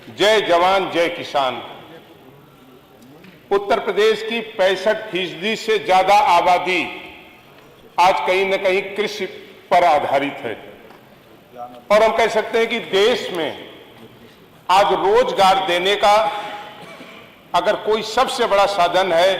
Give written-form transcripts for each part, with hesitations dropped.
जय जवान जय किसान। उत्तर प्रदेश की 65% से ज्यादा आबादी आज कहीं न कहीं कृषि पर आधारित है और हम कह सकते हैं कि देश में आज रोजगार देने का अगर कोई सबसे बड़ा साधन है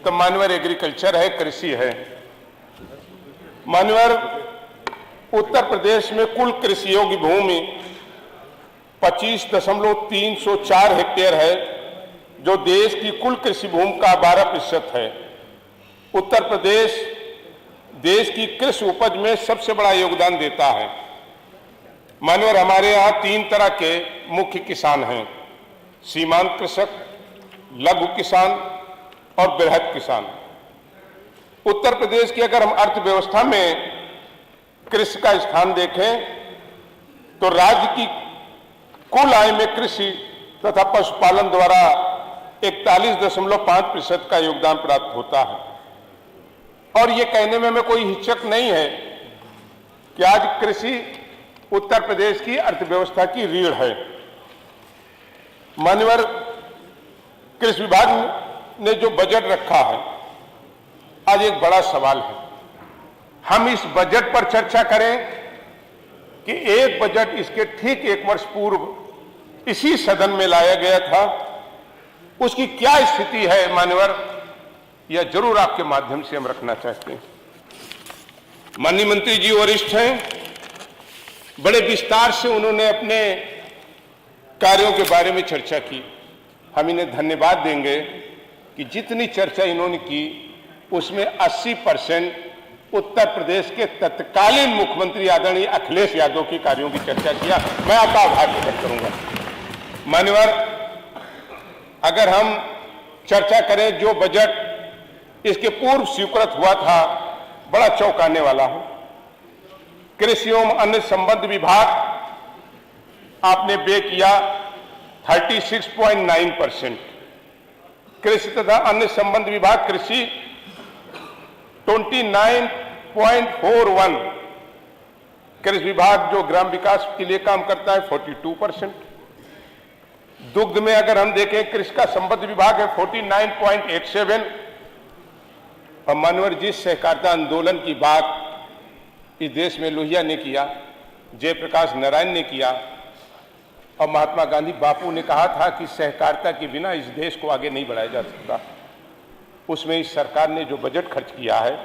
तो मानवर एग्रीकल्चर है, कृषि है। मानवर उत्तर प्रदेश में कुल कृषि योग्य भूमि 25.304 हेक्टेयर है, जो देश की कुल कृषि भूमि का 12% है। उत्तर प्रदेश देश की कृषि उपज में सबसे बड़ा योगदान देता है। मानवर हमारे यहाँ 3 तरह के मुख्य किसान हैं: सीमांत कृषक, लघु किसान और बृहद किसान। उत्तर प्रदेश की अगर हम अर्थव्यवस्था में कृषि का स्थान देखें तो राज्य की कुल आय में कृषि तथा पशुपालन द्वारा 41.5% का योगदान प्राप्त होता है। और ये कहने में हमें कोई हिचक नहीं है कि आज कृषि उत्तर प्रदेश की अर्थव्यवस्था की रीढ़ है। मान्यवर कृषि विभाग ने जो बजट रखा है, आज एक बड़ा सवाल है। हम इस बजट पर चर्चा करें कि एक बजट इसके ठीक 1 वर्ष पूर्व इसी सदन में लाया गया था, उसकी क्या स्थिति है मान्यवर, यह जरूर आपके माध्यम से हम रखना चाहते हैं। माननीय मंत्री जी वरिष्ठ हैं, बड़े विस्तार से उन्होंने अपने कार्यों के बारे में चर्चा की। हम इन्हें धन्यवाद देंगे कि जितनी चर्चा इन्होंने की उसमें 80% उत्तर प्रदेश के तत्कालीन मुख्यमंत्री आदरणीय अखिलेश यादव के कार्यों की चर्चा किया। मैं आपका आभार व्यक्त करूंगा। मान्यवर, अगर हम चर्चा करें जो बजट इसके पूर्व स्वीकृत हुआ था, बड़ा चौंकाने वाला है। कृषि एवं अन्य संबद्ध विभाग आपने व्यय किया 36.9%, कृषि तथा अन्य संबंध विभाग कृषि 29.41%, कृषि विभाग जो ग्राम विकास के लिए काम करता है 42%, दुग्ध में अगर हम देखें कृषि का संबद्ध विभाग है 49.87%। और मानवर जिस सहकारिता आंदोलन की बात इस देश में लोहिया ने किया, जयप्रकाश नारायण ने किया और महात्मा गांधी बापू ने कहा था कि सहकारिता के बिना इस देश को आगे नहीं बढ़ाया जा सकता, उसमें इस सरकार ने जो बजट खर्च किया है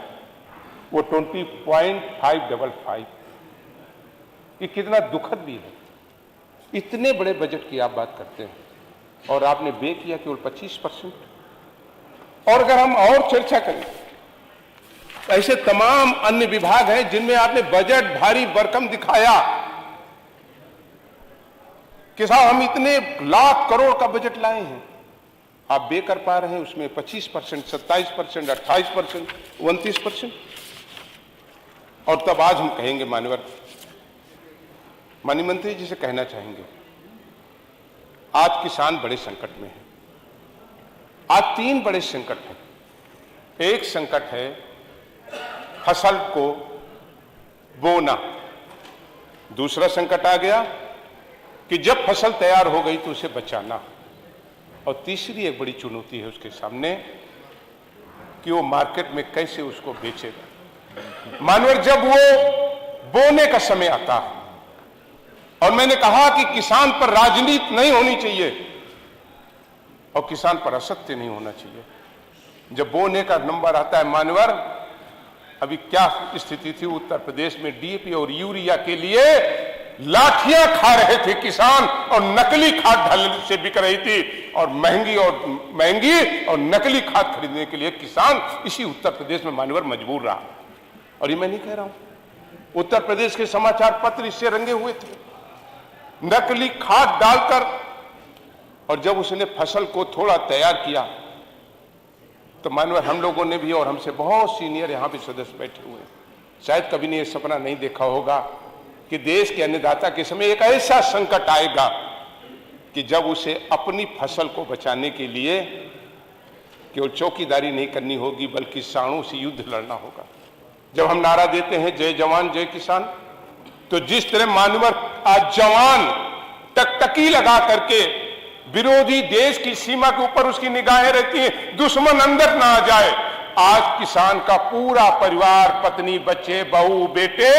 वो 20.555। ये कितना दुखद भी है। इतने बड़े बजट की आप बात करते हैं और आपने व्यय किया केवल 25%। और अगर हम और चर्चा करें, ऐसे तमाम अन्य विभाग हैं जिनमें आपने बजट भारी भरकम दिखाया कि साहब हम इतने लाख करोड़ का बजट लाए हैं, आप व्यय कर पा रहे हैं उसमें 25%, 27%, 28%, 29%। और तब आज हम कहेंगे मान्यवर, माननीय मंत्री जी से कहना चाहेंगे, आज किसान बड़े संकट में है। आज 3 बड़े संकट हैं। एक संकट है फसल को बोना, दूसरा संकट आ गया कि जब फसल तैयार हो गई तो उसे बचाना, और तीसरी एक बड़ी चुनौती है उसके सामने कि वो मार्केट में कैसे उसको बेचेगा। मानवर जब वो बोने का समय आता है, और मैंने कहा कि किसान पर राजनीति नहीं होनी चाहिए और किसान पर असत्य नहीं होना चाहिए। जब बोने का नंबर आता है मानवर, अभी क्या स्थिति थी उत्तर प्रदेश में, डीएपी और यूरिया के लिए लाठियां खा रहे थे किसान और नकली खाद ढालने से बिक रही थी, और महंगी और नकली खाद खरीदने के लिए किसान इसी उत्तर प्रदेश में मानवर मजबूर रहा। और ये मैं नहीं कह रहा हूं, उत्तर प्रदेश के समाचार पत्र इससे रंगे हुए थे। नकली खाद डालकर, और जब उसने फसल को थोड़ा तैयार किया तो मानवर हम लोगों ने भी, और हमसे बहुत सीनियर यहां भी सदस्य बैठे हुए हैं, शायद कभी ने यह सपना नहीं देखा होगा कि देश के अन्नदाता के समय एक ऐसा संकट आएगा कि जब उसे अपनी फसल को बचाने के लिए केवल चौकीदारी नहीं करनी होगी बल्कि सांडों से युद्ध लड़ना होगा। जब हम नारा देते हैं जय जवान जय किसान, तो जिस तरह मानवर आज जवान टकटकी लगा करके विरोधी देश की सीमा के ऊपर उसकी निगाहें रहती हैं, दुश्मन अंदर ना आ जाए। आज किसान का पूरा परिवार, पत्नी, बच्चे, बहू, बेटे,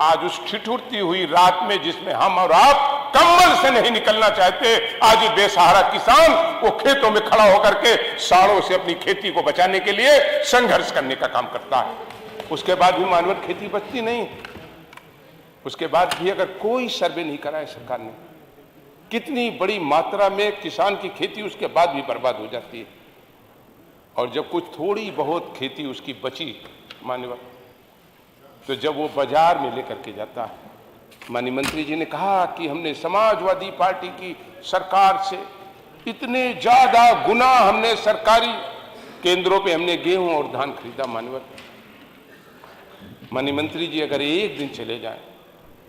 आज उस ठिठुरती हुई रात में जिसमें हम और आप कंबल से नहीं निकलना चाहते, आज ये बेसहारा किसान वो खेतों में खड़ा होकर के सालों से अपनी खेती को बचाने के लिए संघर्ष करने का काम करता है। उसके बाद भी मानव खेती बचती नहीं। उसके बाद भी अगर कोई सर्वे नहीं करा है सरकार ने, कितनी बड़ी मात्रा में किसान की खेती उसके बाद भी बर्बाद हो जाती है। और जब कुछ थोड़ी बहुत खेती उसकी बची मान्यवर, तो जब वो बाजार में लेकर के जाता है, माननीय मंत्री जी ने कहा कि हमने समाजवादी पार्टी की सरकार से इतने ज्यादा गुना हमने सरकारी केंद्रों पे हमने गेहूं और धान खरीदा। मान्यवर माननीय मंत्री जी अगर एक दिन चले जाएं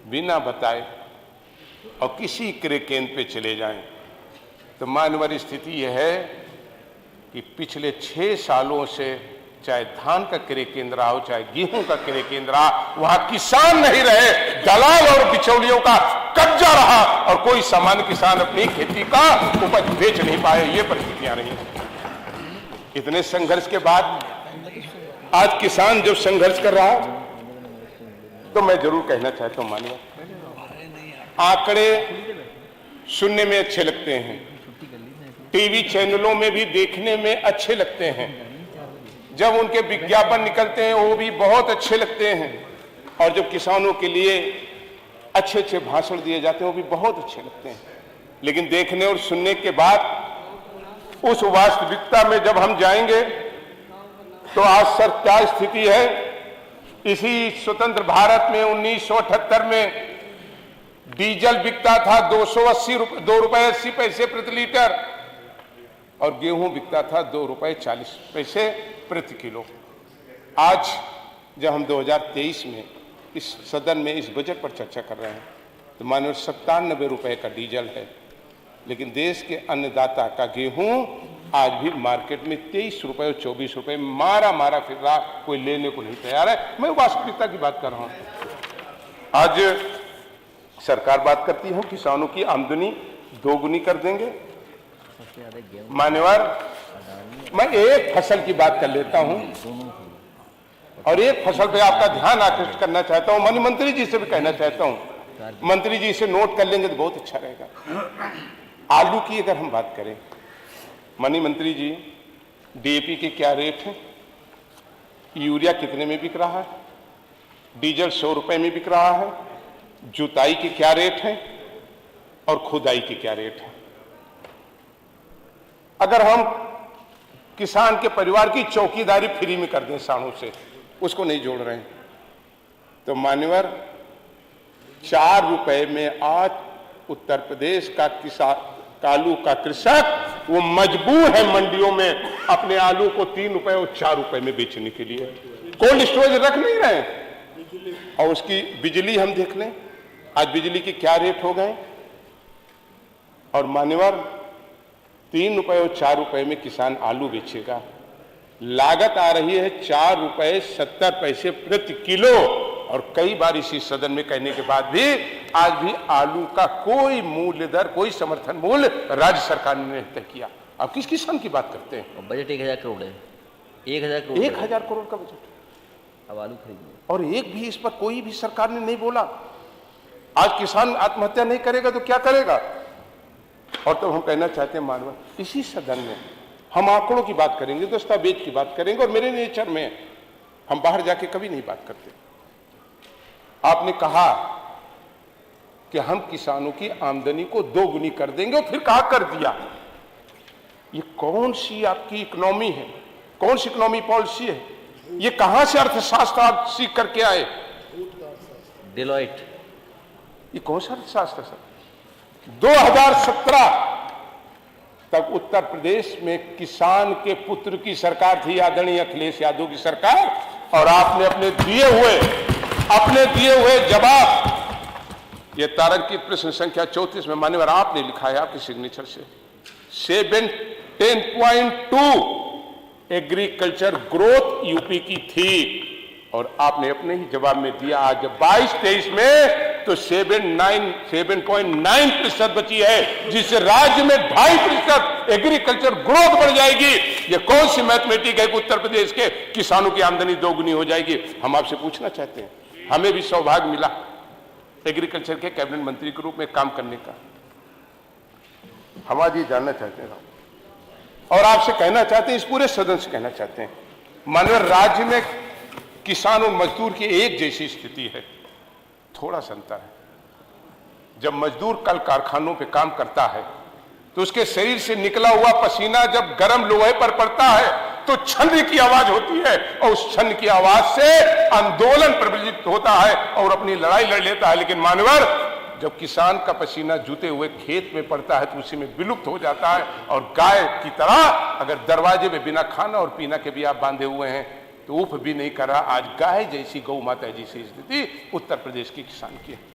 बिना बताए और किसी क्रय केंद्र पे चले जाएं, तो मान्यवर स्थिति यह है कि पिछले 6 सालों से चाहे धान का क्रय केंद्र हो, चाहे गेहूं का क्रय केंद्र हो, वहां किसान नहीं रहे, दलाल और बिचौलियों का कब्जा रहा और कोई सामान्य किसान अपनी खेती का उपज बेच नहीं पाए। ये परिस्थितियां रही। इतने संघर्ष के बाद आज किसान जब संघर्ष कर रहा है, तो मैं जरूर कहना चाहता हूं, मानिए आंकड़े सुनने में अच्छे लगते हैं, टीवी चैनलों में भी देखने में अच्छे लगते हैं, जब उनके विज्ञापन निकलते हैं वो भी बहुत अच्छे लगते हैं, और जब किसानों के लिए अच्छे अच्छे भाषण दिए जाते हैं वो भी बहुत अच्छे लगते हैं। लेकिन देखने और सुनने के बाद उस वास्तविकता में जब हम जाएंगे तो आज सर क्या स्थिति है। इसी स्वतंत्र भारत में 1978 में डीजल बिकता था 2 रुपए 80 पैसे प्रति लीटर, और गेहूं बिकता था 2 रुपए 40 पैसे प्रति किलो। आज जब हम 2023 में इस सदन में इस बजट पर चर्चा कर रहे हैं, तो मानो 97 रुपए का डीजल है, लेकिन देश के अन्नदाता का गेहूं आज भी मार्केट में 23 रुपए और 24 रुपए मारा फिर रहा, कोई लेने को नहीं तैयार है। मैं वास्तविकता की बात कर रहा हूं। आज सरकार बात करती है किसानों की आमदनी दोगुनी कर देंगे। मान्यवर मैं एक फसल की बात कर लेता हूं और एक फसल पे आपका ध्यान आकृष्ट करना चाहता हूं। माननीय मंत्री जी से भी कहना चाहता हूं, मंत्री जी इसे नोट कर लेंगे तो बहुत अच्छा रहेगा। आलू की अगर हम बात करें, माननीय मंत्री जी, डीएपी के क्या रेट है, यूरिया कितने में बिक रहा है, डीजल 100 रुपए में बिक रहा है, जुताई के क्या रेट है और खुदाई के क्या रेट है। अगर हम किसान के परिवार की चौकीदारी फ्री में कर दें साढ़ों से, उसको नहीं जोड़ रहे हैं, तो मान्यवर 4 रुपए में आज उत्तर प्रदेश का किसान आलू का कृषक वो मजबूर है मंडियों में अपने आलू को 3 रुपए और 4 रुपए में बेचने के लिए। कोल्ड स्टोरेज रख नहीं रहे। और उसकी बिजली हम देख लें, आज बिजली के क्या रेट हो गए। और मान्यवर 3 रुपए और 4 रुपए में किसान आलू बेचेगा, लागत आ रही है 4 रुपए 70 पैसे प्रति किलो। और कई बार इसी सदन में कहने के बाद भी आज भी आलू का कोई मूल्य दर, कोई समर्थन मूल्य राज्य सरकार ने नहीं तय किया। अब किस किसान की बात करते हैं। बजट 1000 करोड़ है, 1000 करोड़ का बजट। अब आलू खरीदिए, और एक भी इस पर कोई भी सरकार ने नहीं बोला। आज किसान आत्महत्या नहीं करेगा तो क्या करेगा। और तो हम कहना चाहते हैं मानव, इसी सदन में हम आंकड़ों की बात करेंगे, दस्तावेज की बात करेंगे, और मेरे नेचर में हम बाहर जाके कभी नहीं बात करते। आपने कहा कि हम किसानों की आमदनी को दोगुनी कर देंगे, और फिर कहा कर दिया। ये कौन सी आपकी इकोनॉमी है, कौन सी इकोनॉमी पॉलिसी है, ये कहां से अर्थशास्त्र आप सीख करके आए। डेलॉइट, ये कौन सा अर्थशास्त्र सर। 2017 तक उत्तर प्रदेश में किसान के पुत्र की सरकार थी, आदरणीय अखिलेश यादव की सरकार, और आपने अपने दिए हुए जवाब, ये तारांकित प्रश्न संख्या 34 में मान्यवर आपने लिखा है आपके सिग्नेचर से, 10.2 एग्रीकल्चर ग्रोथ यूपी की थी, और आपने अपने ही जवाब में दिया आज 22-23 में तो 7.9% बची है, जिससे राज्य में 2.5% एग्रीकल्चर ग्रोथ बढ़ जाएगी। ये कौन सी मैथमेटिक है कि उत्तर प्रदेश के किसानों की आमदनी दोगुनी हो जाएगी? हम आपसे पूछना चाहते हैं। हमें भी सौभाग्य मिला एग्रीकल्चर के कैबिनेट मंत्री के रूप में काम करने का। हम आज ये जानना चाहते हैं और आपसे कहना चाहते हैं, इस पूरे सदन से कहना चाहते हैं, माननीय राज्य में किसान और मजदूर की एक जैसी स्थिति है, थोड़ा सा अंतर है। जब मजदूर कल कारखानों पे काम करता है तो उसके शरीर से निकला हुआ पसीना जब गर्म लोहे पर पड़ता है तो छन्न की आवाज होती है, और उस छन्न की आवाज से आंदोलन प्रबलित होता है और अपनी लड़ाई लड़ लेता है। लेकिन मानवर, जब किसान का पसीना जूते हुए खेत में पड़ता है तो उसी में विलुप्त हो जाता है। और गाय की तरह अगर दरवाजे में बिना खाना और पीना के भी आप बांधे हुए हैं तो उफ भी नहीं कर रहा। आज गाय जैसी, गौ माता जैसी स्थिति उत्तर प्रदेश की किसान की है।